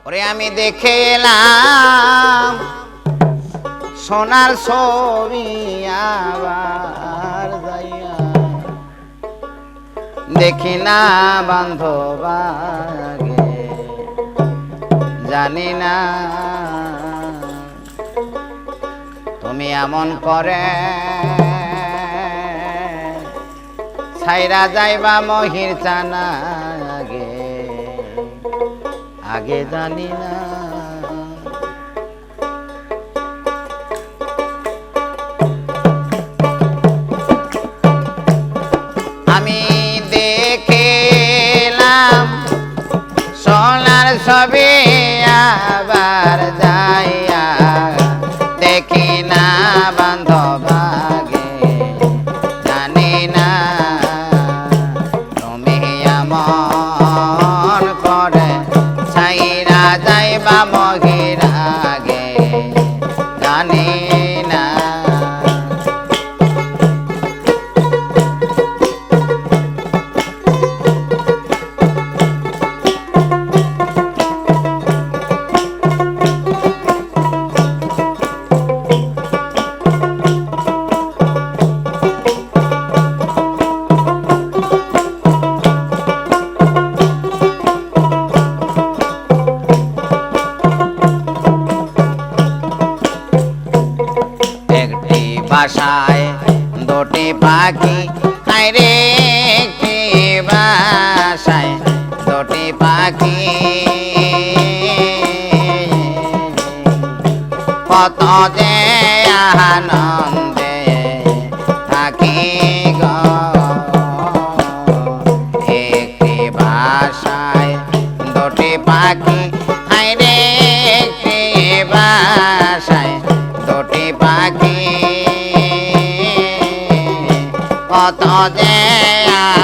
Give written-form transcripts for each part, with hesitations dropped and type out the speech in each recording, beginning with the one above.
ওরে আমি দেখে এলাম সোনার ছবি আবার যাইয়া দেখি না বান্ধব আগে জানি না তুমি এমন করে ছাইরা যাইবা মহির চানা আগে আগে জানি না আমি দেখলাম সোনার ছবি আবার যাইয়া দেখি না বান্ধব আগে জানি না তুমি এমন করে ছাইরা যাইবা মহির আগে জানি না বাসায় দুটি পাখি আরে একটি বাসায় দুটি পাখি কত যে আনন্দে থাকি গো একটি বাসায় দুটি পাখি আরে একটি বাসায় দুটি পাখি কত যে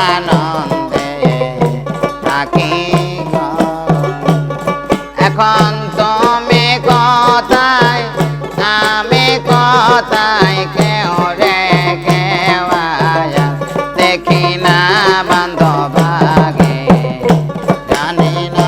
আনন্দে থাকি গো এখন তুমি কোথায় আমি কোথায় কেউ রে কেউ আয়া দেখি না বান্ধব আগে জানি না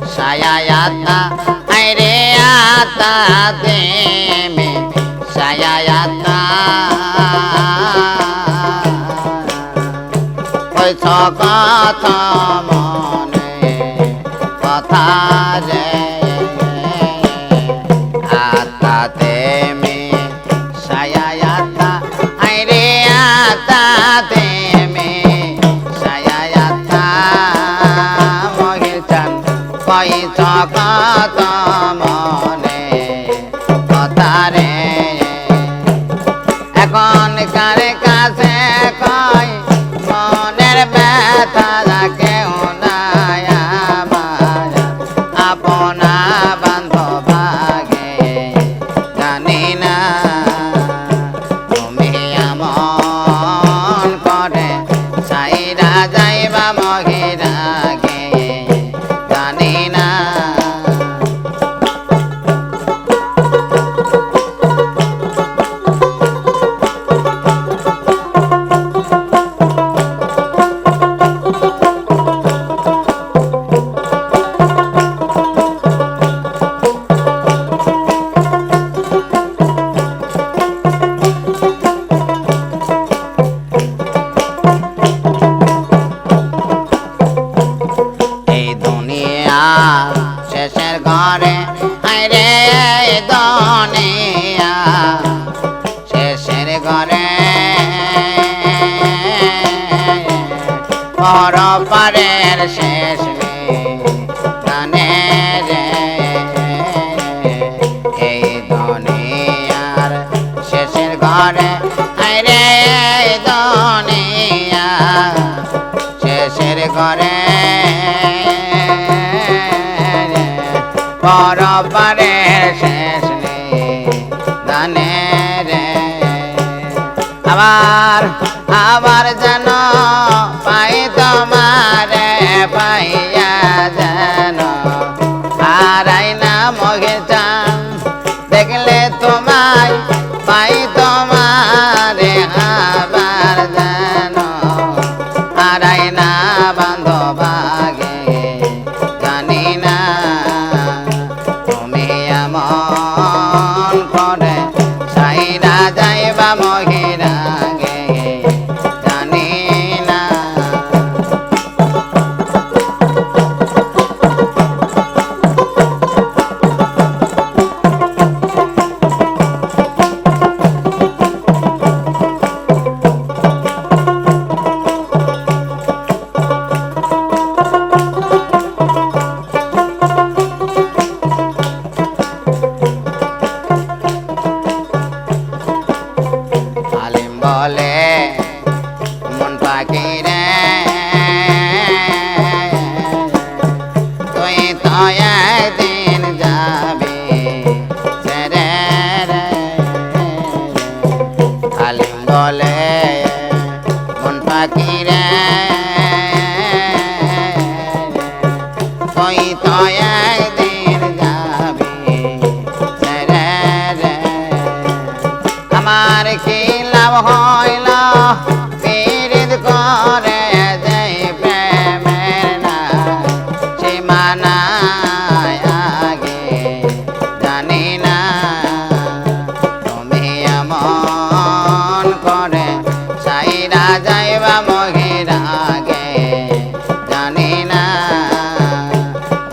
सायाता अरे आता दे में सायाता कोई कथा मने कथा रे आता दे में सायाता अरे आता दे में सायाता मोहिर चान कोई कथा मने कथा रे এখন কার কাছে কই মনের ব্যথা কেউ নাই আমার আপনা বান্ধব আগে জানি না তুমি এমন করে ছাইরা যাইবা মহির আগে জানি না শেষের ঘরে আরে দুনিয়া শেষের ঘরে পরপারের শেষ গানে রে এই দুনিয়ার শেষের ঘরে আরে দুনিয়া শেষের ঘরে পরপারের শেষ নেই জানে আবার আবার যেন পাই তোমারে পাইয়া যেন হারাই না মোহে চান দেখলে তোমায় পাই তোমারে আবার যেন হারাই না বান্ধবাগে জানি না তুমি এমন করে সাইরা যাইবা মহিরাগে জানি না আলিম বলে মন পাখি রে তুই তো একদিন যাবি রে রে আলিম বলে মন পাখি রে তুই তো একদিন যাবি রে রে আমার কি লাভ হইল পীড়িত করে যে প্রেমের না সীমানায় আগে জানি না তুমি এমন করে সাইরা যাইবা মহিরাগে জানি না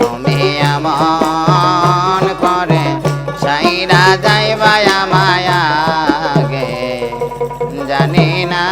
তুমি এমন করে সাইরা যাইবা মায়াগে জানি না।